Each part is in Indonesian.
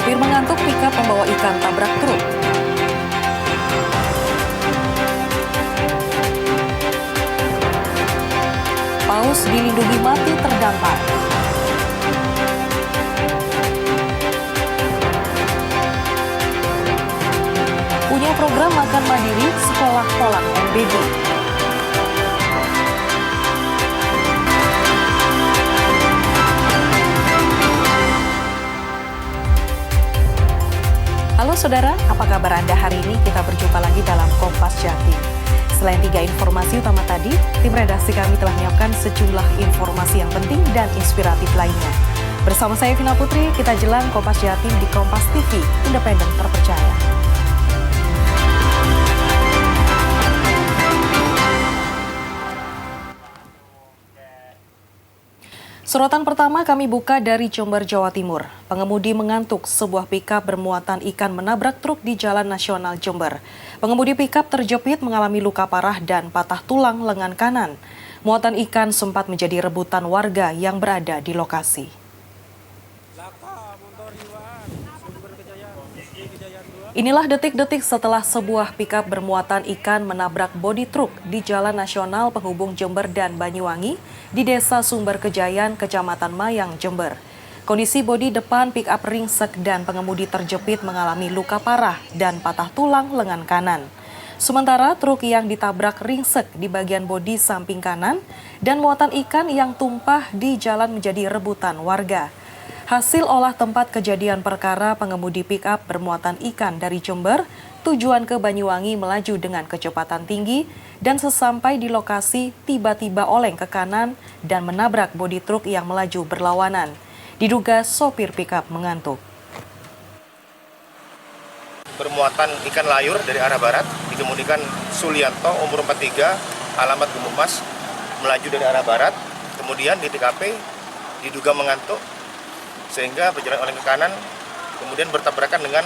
Sopir mengantuk pickup membawa ikan tabrak truk. Paus dilindungi mati terdampar. Punya program makan mandiri sekolah tolak MBG. Halo saudara, apa kabar Anda hari ini? Kita berjumpa lagi dalam Kompas Jatim. Selain 3 informasi utama tadi, tim redaksi kami telah menyiapkan sejumlah informasi yang penting dan inspiratif lainnya. Bersama saya Vina Putri, kita jelang Kompas Jatim di Kompas TV, independen terpercaya. Sorotan pertama kami buka dari Jember, Jawa Timur. Pengemudi mengantuk, sebuah pickup bermuatan ikan menabrak truk di Jalan Nasional Jember. Pengemudi pickup terjepit mengalami luka parah dan patah tulang lengan kanan. Muatan ikan sempat menjadi rebutan warga yang berada di lokasi. Inilah detik-detik setelah sebuah pickup bermuatan ikan menabrak bodi truk di Jalan Nasional penghubung Jember dan Banyuwangi di Desa Sumber Kejayaan, Kecamatan Mayang, Jember. Kondisi bodi depan pickup ringsek dan pengemudi terjepit mengalami luka parah dan patah tulang lengan kanan. Sementara truk yang ditabrak ringsek di bagian bodi samping kanan dan muatan ikan yang tumpah di jalan menjadi rebutan warga. Hasil olah tempat kejadian perkara, pengemudi pickup bermuatan ikan dari Jember, tujuan ke Banyuwangi melaju dengan kecepatan tinggi dan sesampai di lokasi tiba-tiba oleng ke kanan dan menabrak bodi truk yang melaju berlawanan. Diduga sopir pickup mengantuk. Bermuatan ikan layur dari arah barat, dikemudikan Sulianto, umur 43, alamat Gumuk Mas, melaju dari arah barat, kemudian di TKP diduga mengantuk, sehingga berjalan oleng ke kanan, kemudian bertabrakan dengan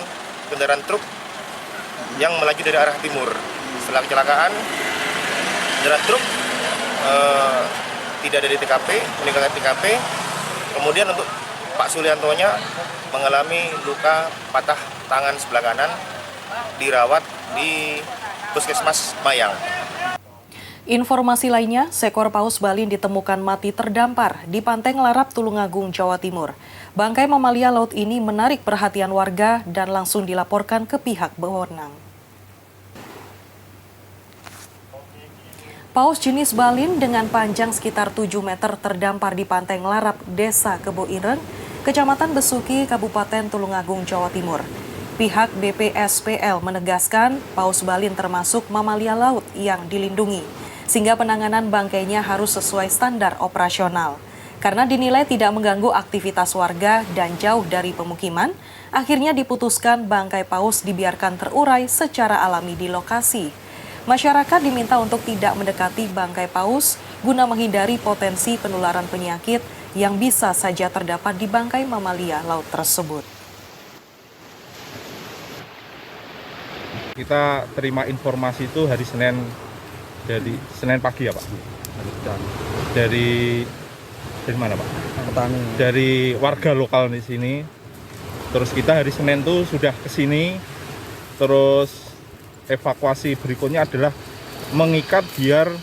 kendaraan truk yang melaju dari arah timur. Setelah kecelakaan, kendaraan truk tidak ada di TKP, meninggalkan TKP. Kemudian untuk Pak Suliantonya mengalami luka patah tangan sebelah kanan, dirawat di Puskesmas Mayang. Informasi lainnya, seekor paus balin ditemukan mati terdampar di Pantai Ngelarap, Tulungagung, Jawa Timur. Bangkai mamalia laut ini menarik perhatian warga dan langsung dilaporkan ke pihak berwenang. Paus jenis balin dengan panjang sekitar 7 meter terdampar di Pantai Ngelarap, Desa Kebo Ireng, Kecamatan Besuki, Kabupaten Tulungagung, Jawa Timur. Pihak BPSPL menegaskan paus balin termasuk mamalia laut yang dilindungi, sehingga penanganan bangkainya harus sesuai standar operasional. Karena dinilai tidak mengganggu aktivitas warga dan jauh dari pemukiman, akhirnya diputuskan bangkai paus dibiarkan terurai secara alami di lokasi. Masyarakat diminta untuk tidak mendekati bangkai paus guna menghindari potensi penularan penyakit yang bisa saja terdapat di bangkai mamalia laut tersebut. Kita terima informasi itu hari Senin, dari Senin pagi ya Pak? Dari mana Pak? Petani. Dari warga lokal di sini. Terus kita hari Senin tuh sudah ke sini. Terus evakuasi berikutnya adalah mengikat biar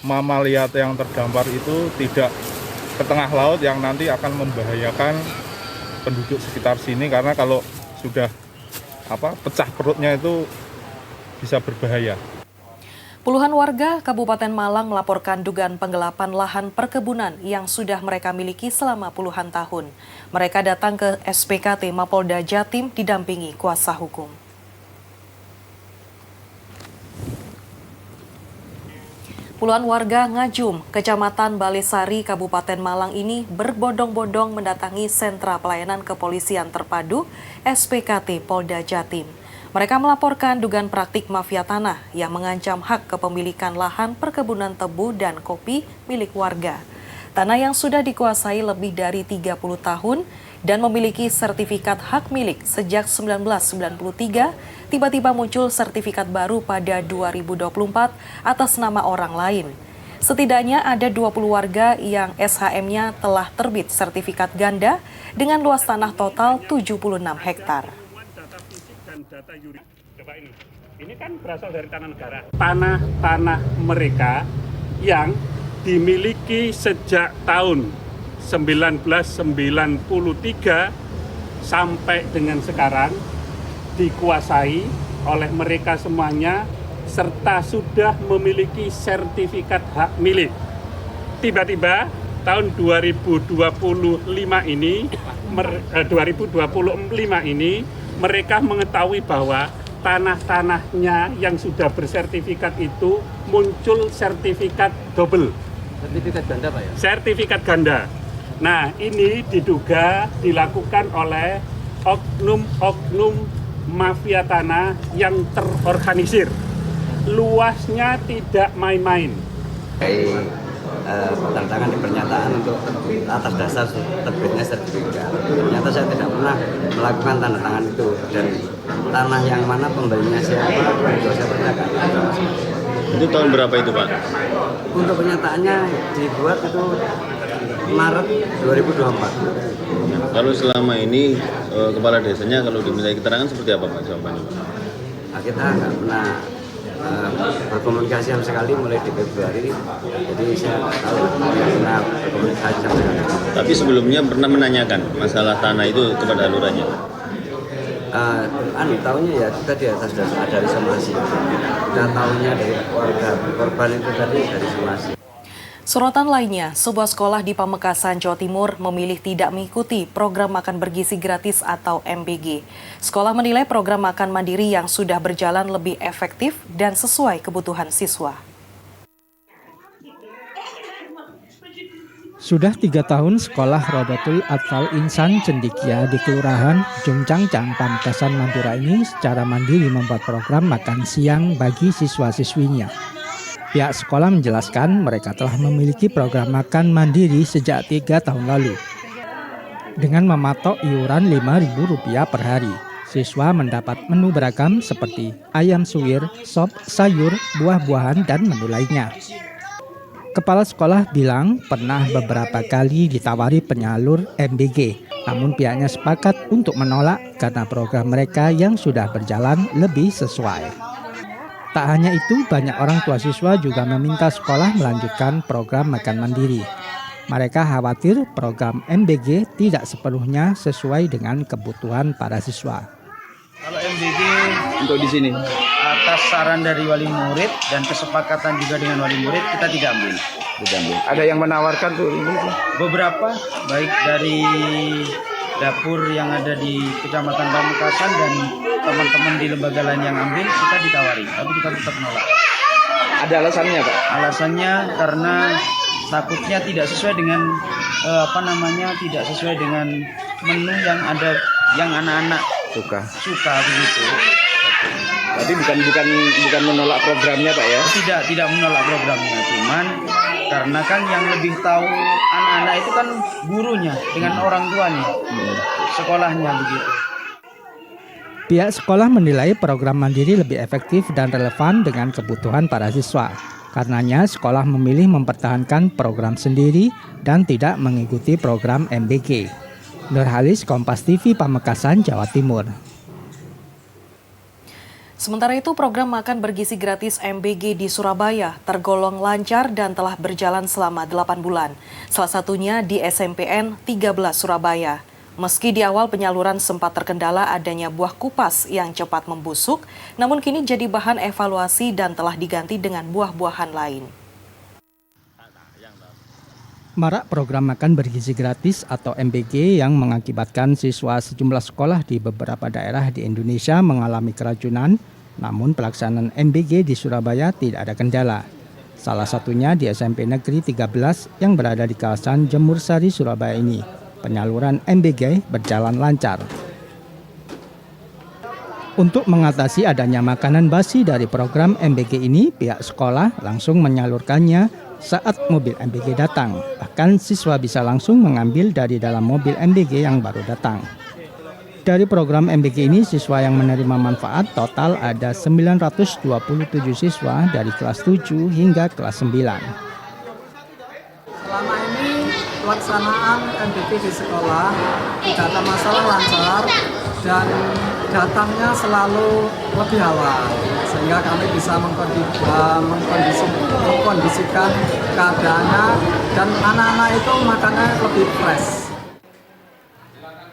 mamalia yang terdampar itu tidak ke tengah laut yang nanti akan membahayakan penduduk sekitar sini, karena kalau sudah pecah perutnya itu bisa berbahaya. Puluhan warga Kabupaten Malang melaporkan dugaan penggelapan lahan perkebunan yang sudah mereka miliki selama puluhan tahun. Mereka datang ke SPKT Mapolda Jatim didampingi kuasa hukum. Puluhan warga Ngajum, Kecamatan Balesari, Kabupaten Malang ini berbondong-bondong mendatangi sentra pelayanan kepolisian terpadu SPKT Polda Jatim. Mereka melaporkan dugaan praktik mafia tanah yang mengancam hak kepemilikan lahan perkebunan tebu dan kopi milik warga. Tanah yang sudah dikuasai lebih dari 30 tahun dan memiliki sertifikat hak milik sejak 1993, tiba-tiba muncul sertifikat baru pada 2024 atas nama orang lain. Setidaknya ada 20 warga yang SHM-nya telah terbit sertifikat ganda dengan luas tanah total 76 hektar. Coba ini kan berasal dari tanah negara. Tanah-tanah mereka yang dimiliki sejak tahun 1993 sampai dengan sekarang dikuasai oleh mereka semuanya serta sudah memiliki sertifikat hak milik. Tiba-tiba tahun 2025 ini mereka mengetahui bahwa tanah-tanahnya yang sudah bersertifikat itu muncul sertifikat double. Sertifikat ganda, Pak ya? Sertifikat ganda. Nah, ini diduga dilakukan oleh oknum-oknum mafia tanah yang terorganisir. Luasnya tidak main-main. Tantangan di pernyataan untuk atas dasar terbitnya sertifikat. Ternyata saya tidak pernah melakukan tanda tangan itu, dan tanah yang mana pembelinya siapa itu saya tanyakan. Itu tahun berapa itu, Pak? Untuk penyataannya dibuat itu Maret 2024. Kalau selama ini kepala desanya kalau diminta keterangan seperti apa, Pak, jawabannya? Nah, kita nggak pernah berkomunikasi sama sekali mulai di Februari, jadi saya nggak tahu, nggak pernah berkomunikasi sama sekali. Tapi sebelumnya pernah menanyakan masalah tanah itu kepada lurahnya? Tahunya ya kita di atas dasar dari somasi. Kita tahunya dari keluarga korban itu tadi dari somasi. Sorotan lainnya, sebuah sekolah di Pamekasan, Jawa Timur memilih tidak mengikuti program makan bergizi gratis atau MBG. Sekolah menilai program makan mandiri yang sudah berjalan lebih efektif dan sesuai kebutuhan siswa. Sudah 3 tahun sekolah Rodotul Atfal Insan Cendikia di Kelurahan Jungcangcang, Pamekasan, Madura ini secara mandiri membuat program makan siang bagi siswa-siswinya. Pihak sekolah menjelaskan mereka telah memiliki program makan mandiri sejak 3 tahun lalu. Dengan mematok iuran Rp5.000 per hari, siswa mendapat menu beragam seperti ayam suwir, sop, sayur, buah-buahan, dan menu lainnya. Kepala sekolah bilang pernah beberapa kali ditawari penyalur MBG, namun pihaknya sepakat untuk menolak karena program mereka yang sudah berjalan lebih sesuai. Tak hanya itu, banyak orang tua siswa juga meminta sekolah melanjutkan program makan mandiri. Mereka khawatir program MBG tidak sepenuhnya sesuai dengan kebutuhan para siswa. Kalau MBG untuk di sini, atas saran dari wali murid dan kesepakatan juga dengan wali murid, kita tidak ambil. Ada yang menawarkan tuh ini? Beberapa, baik dari dapur yang ada di Kecamatan Pamekasan dan teman-teman di lembaga lain yang ambil, kita ditawari, tapi kita tetap menolak. Ada alasannya, Pak? Alasannya karena takutnya tidak sesuai dengan tidak sesuai dengan menu yang ada, yang anak-anak suka begitu. Tapi bukan menolak programnya, Pak ya? Tidak menolak programnya, cuman karena kan yang lebih tahu anak-anak itu kan gurunya dengan orang tuanya, sekolahnya begitu. Pihak sekolah menilai program mandiri lebih efektif dan relevan dengan kebutuhan para siswa. Karenanya sekolah memilih mempertahankan program sendiri dan tidak mengikuti program MBG. Nurhalis, Kompas TV, Pamekasan, Jawa Timur. Sementara itu, program makan bergizi gratis MBG di Surabaya tergolong lancar dan telah berjalan selama 8 bulan. Salah satunya di SMPN 13 Surabaya. Meski di awal penyaluran sempat terkendala adanya buah kupas yang cepat membusuk, namun kini jadi bahan evaluasi dan telah diganti dengan buah-buahan lain. Marak program makan bergizi gratis atau MBG yang mengakibatkan siswa sejumlah sekolah di beberapa daerah di Indonesia mengalami keracunan, namun pelaksanaan MBG di Surabaya tidak ada kendala. Salah satunya di SMP Negeri 13 yang berada di kawasan Jemur Sari, Surabaya ini. Penyaluran MBG berjalan lancar. Untuk mengatasi adanya makanan basi dari program MBG ini, pihak sekolah langsung menyalurkannya saat mobil MBG datang. Bahkan siswa bisa langsung mengambil dari dalam mobil MBG yang baru datang. Dari program MBG ini, siswa yang menerima manfaat total ada 927 siswa dari kelas 7 hingga kelas 9. pelaksanaan MBG di sekolah tidak ada masalah, lancar, dan datangnya selalu lebih awal, sehingga kami bisa mengkondisikan keadaannya, dan anak-anak itu makannya lebih fresh.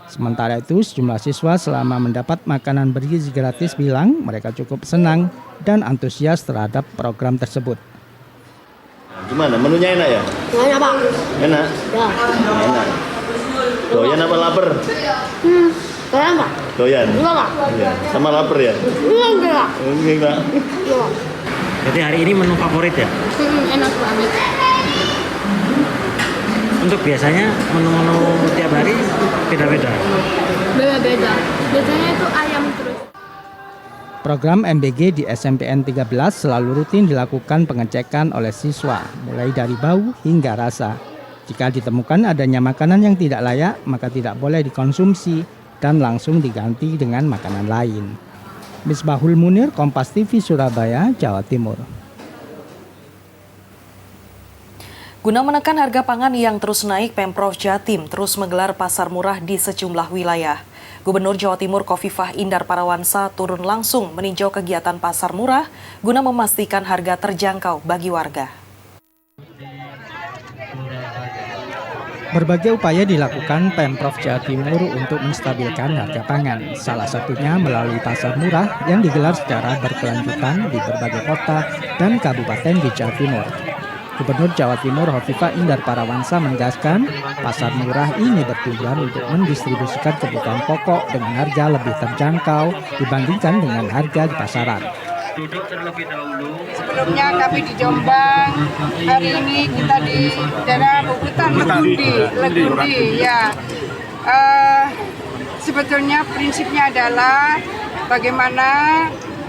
Sementara itu, sejumlah siswa selama mendapat makanan bergizi gratis bilang mereka cukup senang dan antusias terhadap program tersebut. Gimana? Menunya enak ya? Enak, Pak. Enak? Ya. Enak. Doyan apa lapar? Doyan, Pak. Doyan? Iya, Pak. Iya. Sama lapar ya? Iya, enggak. Enggak. Iya, Pak. Jadi hari ini menu favorit ya? Enak banget. Untuk biasanya menu-menu tiap hari beda-beda? Beda-beda. Biasanya itu ayam terus. Program MBG di SMPN 13 selalu rutin dilakukan pengecekan oleh siswa, mulai dari bau hingga rasa. Jika ditemukan adanya makanan yang tidak layak, maka tidak boleh dikonsumsi dan langsung diganti dengan makanan lain. Misbahul Munir, Kompas TV Surabaya, Jawa Timur. Guna menekan harga pangan yang terus naik, Pemprov Jatim terus menggelar pasar murah di sejumlah wilayah. Gubernur Jawa Timur Khofifah Indar Parawansa turun langsung meninjau kegiatan pasar murah guna memastikan harga terjangkau bagi warga. Berbagai upaya dilakukan Pemprov Jawa Timur untuk menstabilkan harga pangan. Salah satunya melalui pasar murah yang digelar secara berkelanjutan di berbagai kota dan kabupaten di Jawa Timur. Gubernur Jawa Timur Khofifah Indar Parawansa menegaskan pasar murah ini bertujuan untuk mendistribusikan kebutuhan pokok dengan harga lebih terjangkau dibandingkan dengan harga di pasaran. Sebelumnya kami di Jombang, hari ini kita di daerah Bubutan, Legundi, ya. Sebetulnya prinsipnya adalah bagaimana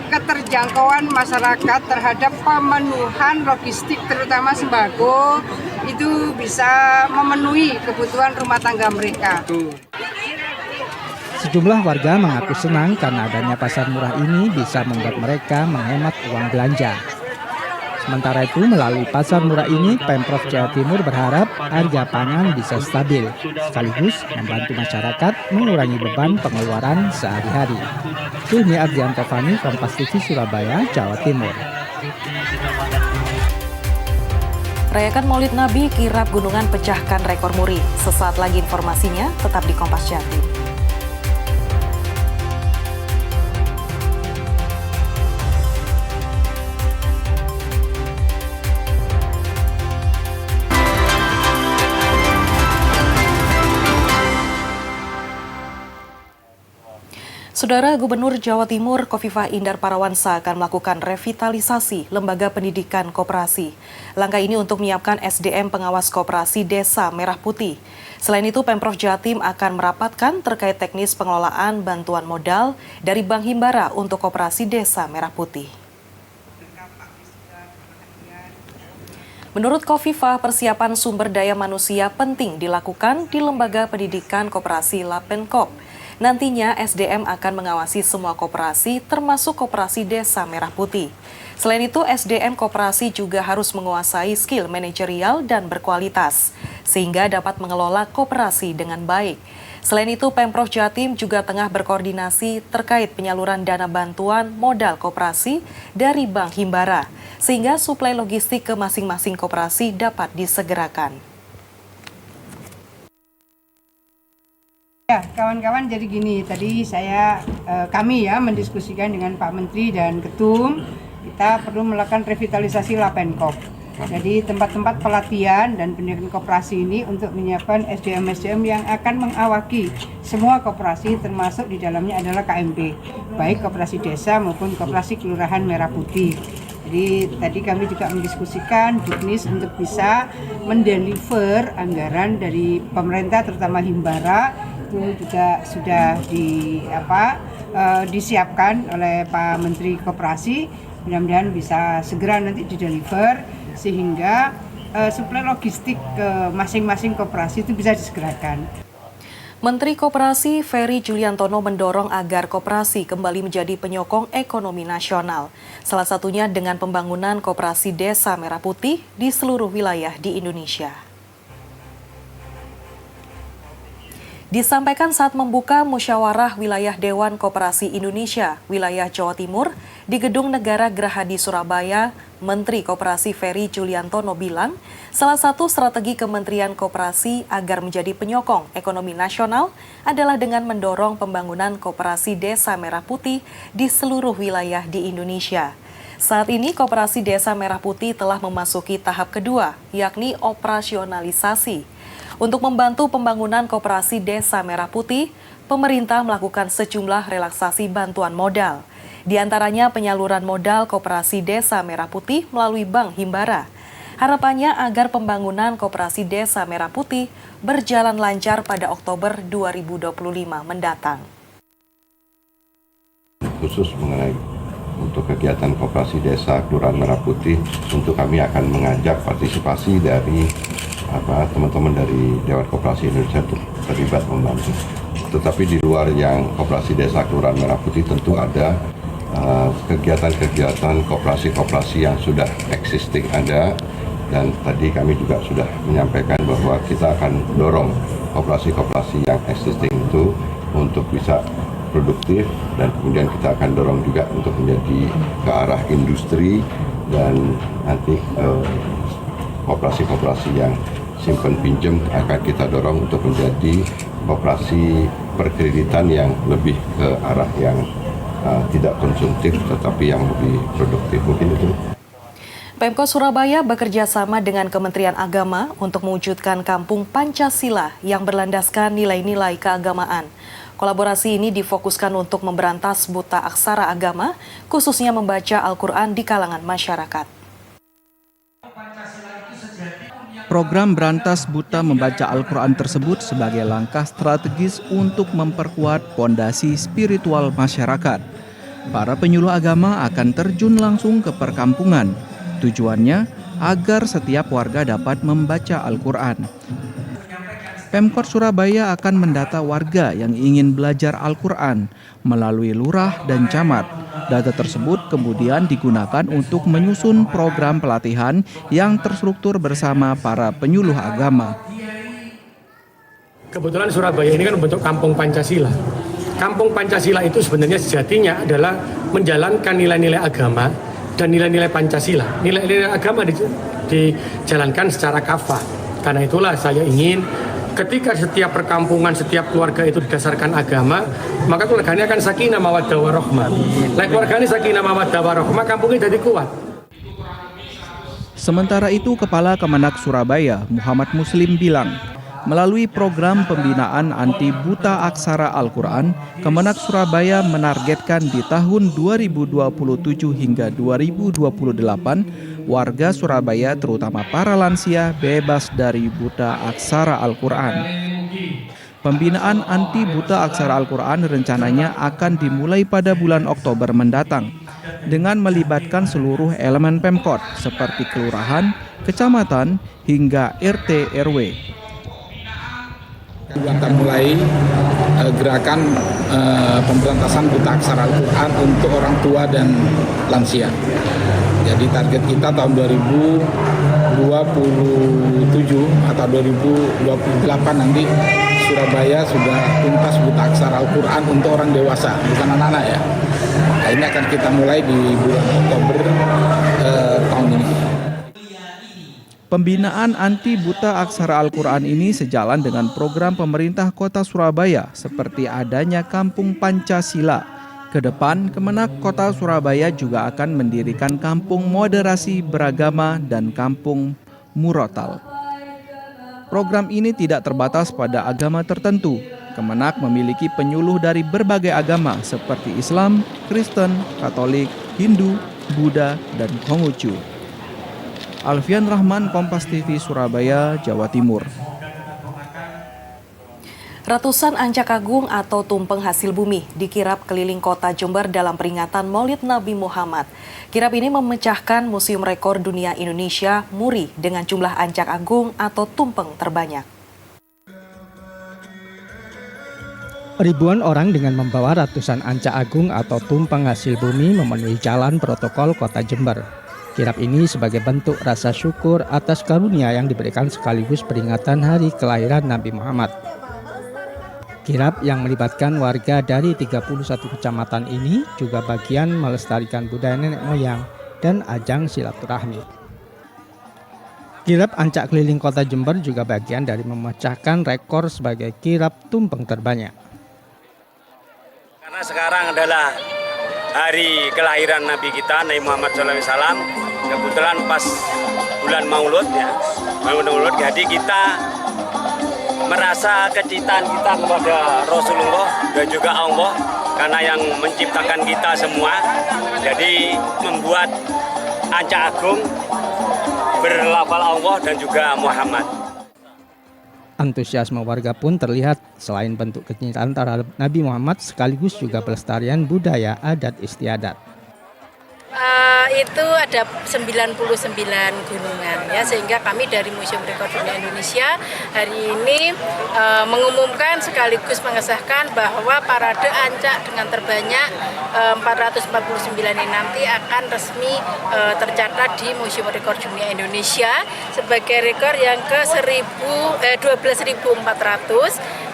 keterjangkauan masyarakat terhadap pemenuhan logistik terutama sembako itu bisa memenuhi kebutuhan rumah tangga mereka. Sejumlah warga mengaku senang karena adanya pasar murah ini bisa membuat mereka menghemat uang belanja. Sementara itu, melalui pasar murah ini, Pemprov Jawa Timur berharap harga pangan bisa stabil, sekaligus membantu masyarakat mengurangi beban pengeluaran sehari-hari. Hilmi Ardianto Fani, Kompas TV Surabaya, Jawa Timur. Rayakan Maulid Nabi, kirap gunungan pecahkan rekor muri. Sesaat lagi informasinya, tetap di Kompas Jatim. Saudara Gubernur Jawa Timur Khofifah Indar Parawansa akan melakukan revitalisasi lembaga pendidikan koperasi. Langkah ini untuk menyiapkan SDM pengawas koperasi Desa Merah Putih. Selain itu, Pemprov Jatim akan merapatkan terkait teknis pengelolaan bantuan modal dari Bank Himbara untuk koperasi Desa Merah Putih. Menurut Khofifah, persiapan sumber daya manusia penting dilakukan di lembaga pendidikan koperasi Lapenkop. Nantinya SDM akan mengawasi semua koperasi termasuk koperasi Desa Merah Putih. Selain itu, SDM koperasi juga harus menguasai skill manajerial dan berkualitas, sehingga dapat mengelola koperasi dengan baik. Selain itu, Pemprov Jatim juga tengah berkoordinasi terkait penyaluran dana bantuan modal koperasi dari Bank Himbara, sehingga suplai logistik ke masing-masing koperasi dapat disegerakan. Ya, kawan-kawan, jadi gini, tadi kami mendiskusikan dengan Pak Menteri dan Ketum, kita perlu melakukan revitalisasi Lapenkop. Jadi tempat-tempat pelatihan dan pendidikan koperasi ini untuk menyiapkan SDM-SDM yang akan mengawaki semua koperasi, termasuk di dalamnya adalah KMP, baik koperasi desa maupun koperasi Kelurahan Merah Putih. Jadi tadi kami juga mendiskusikan juknis untuk bisa mendeliver anggaran dari pemerintah terutama Himbara, itu juga sudah disiapkan oleh Pak Menteri Koperasi. Mudah-mudahan bisa segera nanti dideliver sehingga suplai logistik ke masing-masing koperasi itu bisa disegerakan. Menteri Koperasi Ferry Juliantono mendorong agar koperasi kembali menjadi penyokong ekonomi nasional. Salah satunya dengan pembangunan koperasi Desa Merah Putih di seluruh wilayah di Indonesia. disampaikan saat membuka musyawarah wilayah Dewan Koperasi Indonesia wilayah Jawa Timur di Gedung Negara Gerahadi Surabaya. Menteri Koperasi Ferry Juliantono bilang, salah satu strategi Kementerian Koperasi agar menjadi penyokong ekonomi nasional adalah dengan mendorong pembangunan koperasi Desa Merah Putih di seluruh wilayah di Indonesia. Saat ini Koperasi Desa Merah Putih telah memasuki tahap kedua, yakni operasionalisasi. Untuk membantu pembangunan Koperasi Desa Merah Putih, pemerintah melakukan sejumlah relaksasi bantuan modal. Di antaranya penyaluran modal Koperasi Desa Merah Putih melalui Bank Himbara. Harapannya agar pembangunan Koperasi Desa Merah Putih berjalan lancar pada Oktober 2025 mendatang. Khusus mengenai untuk kegiatan Koperasi Desa Kelurahan Merah Putih, tentu kami akan mengajak partisipasi dari teman-teman dari Dewan Koperasi Indonesia untuk terlibat membantu. Tetapi di luar yang Koperasi Desa Kelurahan Merah Putih tentu ada kegiatan-kegiatan koperasi-koperasi yang sudah existing ada, dan tadi kami juga sudah menyampaikan bahwa kita akan dorong koperasi-koperasi yang existing itu untuk bisa produktif, dan kemudian kita akan dorong juga untuk menjadi ke arah industri, dan nanti koperasi-koperasi yang simpan pinjam akan kita dorong untuk menjadi koperasi perkreditan yang lebih ke arah yang tidak konsumtif tetapi yang lebih produktif. Mungkin itu. Pemkot Surabaya bekerja sama dengan Kementerian Agama untuk mewujudkan kampung Pancasila yang berlandaskan nilai-nilai keagamaan. Kolaborasi ini difokuskan untuk memberantas buta aksara agama, khususnya membaca Al-Quran di kalangan masyarakat. Program Berantas Buta Membaca Al-Quran tersebut sebagai langkah strategis untuk memperkuat fondasi spiritual masyarakat. Para penyuluh agama akan terjun langsung ke perkampungan. Tujuannya agar setiap warga dapat membaca Al-Quran. Pemkot Surabaya akan mendata warga yang ingin belajar Al-Quran melalui lurah dan camat. Data tersebut kemudian digunakan untuk menyusun program pelatihan yang terstruktur bersama para penyuluh agama. Kebetulan Surabaya ini kan bentuk kampung Pancasila. Kampung Pancasila itu sebenarnya sejatinya adalah menjalankan nilai-nilai agama dan nilai-nilai Pancasila. Nilai-nilai agama dijalankan secara kafah. Karena itulah saya ingin ketika setiap perkampungan, setiap keluarga itu didasarkan agama, maka keluarganya akan sakinah mawaddah warahmah. Lah keluarganya sakinah mawaddah warahmah, kampungnya jadi kuat. Sementara itu, Kepala Kemenak Surabaya, Muhammad Muslim bilang, melalui program pembinaan anti buta aksara Al-Quran, Kemenak Surabaya menargetkan di tahun 2027 hingga 2028, warga Surabaya terutama para lansia bebas dari buta aksara Al-Quran. Pembinaan anti buta aksara Al-Quran rencananya akan dimulai pada bulan Oktober mendatang dengan melibatkan seluruh elemen Pemkot seperti kelurahan, kecamatan, hingga RT RW. Akan mulai gerakan pemberantasan buta aksara Al-Quran untuk orang tua dan lansia. Jadi target kita tahun 2027 atau 2028 nanti Surabaya sudah tuntas buta aksara Al-Quran untuk orang dewasa, bukan anak-anak ya. Nah, ini akan kita mulai di bulan Oktober tahun ini. Pembinaan anti buta aksara Al-Quran ini sejalan dengan program pemerintah Kota Surabaya seperti adanya Kampung Pancasila. Kedepan, Kemenak Kota Surabaya juga akan mendirikan Kampung Moderasi Beragama dan Kampung Murotal. Program ini tidak terbatas pada agama tertentu. Kemenak memiliki penyuluh dari berbagai agama seperti Islam, Kristen, Katolik, Hindu, Buddha, dan Konghucu. Alfian Rahman, Kompas TV, Surabaya, Jawa Timur. Ratusan ancak agung atau tumpeng hasil bumi dikirap keliling kota Jember dalam peringatan Maulid Nabi Muhammad. Kirap ini memecahkan Museum Rekor Dunia Indonesia MURI dengan jumlah ancak agung atau tumpeng terbanyak. Ribuan orang dengan membawa ratusan ancak agung atau tumpeng hasil bumi memenuhi jalan protokol kota Jember. Kirap ini sebagai bentuk rasa syukur atas karunia yang diberikan sekaligus peringatan hari kelahiran Nabi Muhammad. Kirap yang melibatkan warga dari 31 kecamatan ini juga bagian melestarikan budaya nenek moyang dan ajang silaturahmi. Kirap ancak keliling kota Jember juga bagian dari memecahkan rekor sebagai kirap tumpeng terbanyak. Karena sekarang adalah hari kelahiran Nabi kita, Nabi Muhammad SAW, kebetulan pas bulan Maulud ya, jadi kita merasa kecintaan kita kepada Rasulullah dan juga Allah karena yang menciptakan kita semua, jadi membuat ancak agung berlafal Allah dan juga Muhammad. Antusiasme warga pun terlihat selain bentuk kecintaan terhadap Nabi Muhammad sekaligus juga pelestarian budaya adat istiadat. Itu ada 99 gunungan ya, sehingga kami dari Museum Rekor Dunia Indonesia hari ini mengumumkan sekaligus mengesahkan bahwa parade ancak dengan terbanyak 449 ini nanti akan resmi tercatat di Museum Rekor Dunia Indonesia sebagai rekor yang ke 12.400.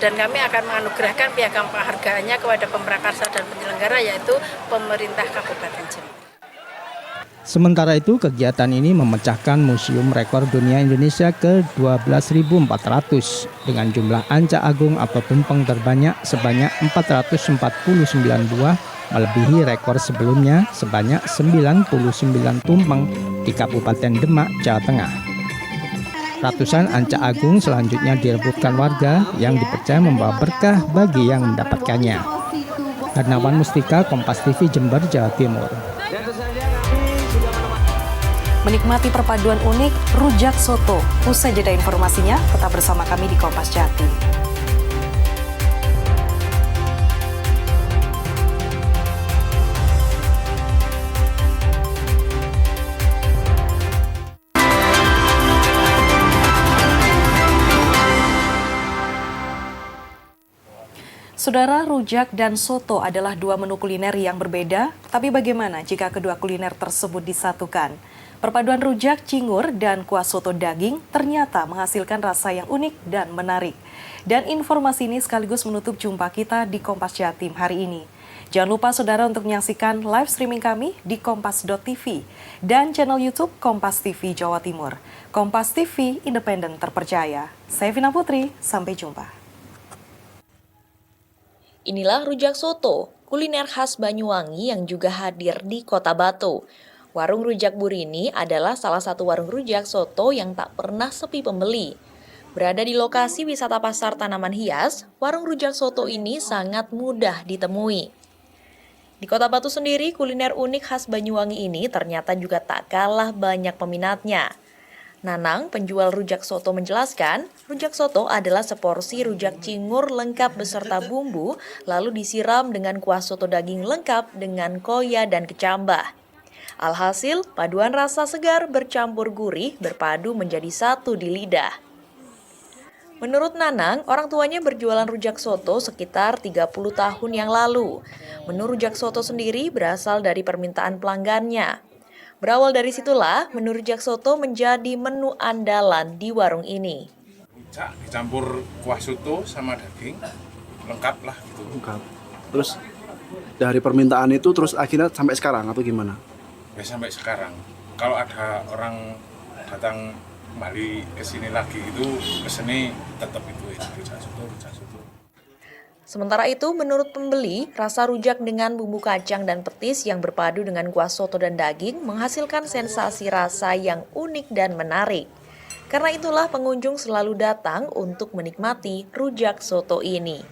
Dan kami akan menganugerahkan piagam penghargaannya kepada pemrakarsa dan penyelenggara, yaitu pemerintah Kabupaten Jember. Sementara itu, kegiatan ini memecahkan Museum Rekor Dunia Indonesia ke 12.400 dengan jumlah ancak agung atau tumpeng terbanyak sebanyak 449 buah, melebihi rekor sebelumnya sebanyak 99 tumpeng di Kabupaten Demak, Jawa Tengah. Ratusan ancak agung selanjutnya direbutkan warga yang dipercaya membawa berkah bagi yang mendapatkannya. Hernawan Mustika, Kompas TV, Jember, Jawa Timur. Menikmati perpaduan unik rujak soto. Usai jeda informasinya, tetap bersama kami di Kompas Jatim. Saudara, rujak dan soto adalah dua menu kuliner yang berbeda, tapi bagaimana jika kedua kuliner tersebut disatukan? Perpaduan rujak cingur dan kuah soto daging ternyata menghasilkan rasa yang unik dan menarik. Dan informasi ini sekaligus menutup jumpa kita di Kompas Jatim hari ini. Jangan lupa saudara untuk menyaksikan live streaming kami di kompas.tv dan channel YouTube Kompas TV Jawa Timur. Kompas TV, independen terpercaya. Saya Vina Putri, sampai jumpa. Inilah rujak soto, kuliner khas Banyuwangi yang juga hadir di Kota Batu. Warung Rujak Burini adalah salah satu warung rujak soto yang tak pernah sepi pembeli. Berada di lokasi wisata pasar tanaman hias, warung rujak soto ini sangat mudah ditemui. Di Kota Batu sendiri, kuliner unik khas Banyuwangi ini ternyata juga tak kalah banyak peminatnya. Nanang, penjual rujak soto menjelaskan, rujak soto adalah seporsi rujak cingur lengkap beserta bumbu, lalu disiram dengan kuah soto daging lengkap dengan koya dan kecambah. Alhasil, paduan rasa segar bercampur gurih berpadu menjadi satu di lidah. Menurut Nanang, orang tuanya berjualan rujak soto sekitar 30 tahun yang lalu. Menu rujak soto sendiri berasal dari permintaan pelanggannya. Berawal dari situlah, menu rujak soto menjadi menu andalan di warung ini. Rujak dicampur kuah soto sama daging, lengkap lah gitu. Lengkap. Terus dari permintaan itu terus akhirnya sampai sekarang atau gimana? Ya sampai sekarang. Kalau ada orang datang kembali ke sini lagi itu kesini tetap itu ya, rujak soto. Sementara itu, menurut pembeli, rasa rujak dengan bumbu kacang dan petis yang berpadu dengan kuah soto dan daging menghasilkan sensasi rasa yang unik dan menarik. Karena itulah pengunjung selalu datang untuk menikmati rujak soto ini.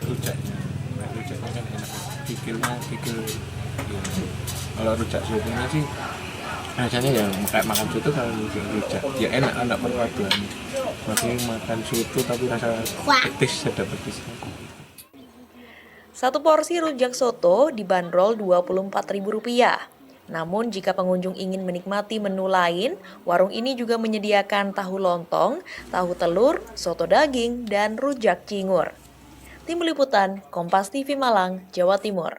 Rujaknya kan enak, kikil ya. Kalau rujak sotonya sih rasanya ya kayak makan soto kalau rujak ya enak perpaduan. Maksudnya makan soto tapi rasa petis, ada petisnya. Satu porsi rujak soto dibanderol Rp24.000. Namun jika pengunjung ingin menikmati menu lain, warung ini juga menyediakan tahu lontong, tahu telur, soto daging, dan rujak cingur. Tim Liputan, Kompas TV Malang, Jawa Timur.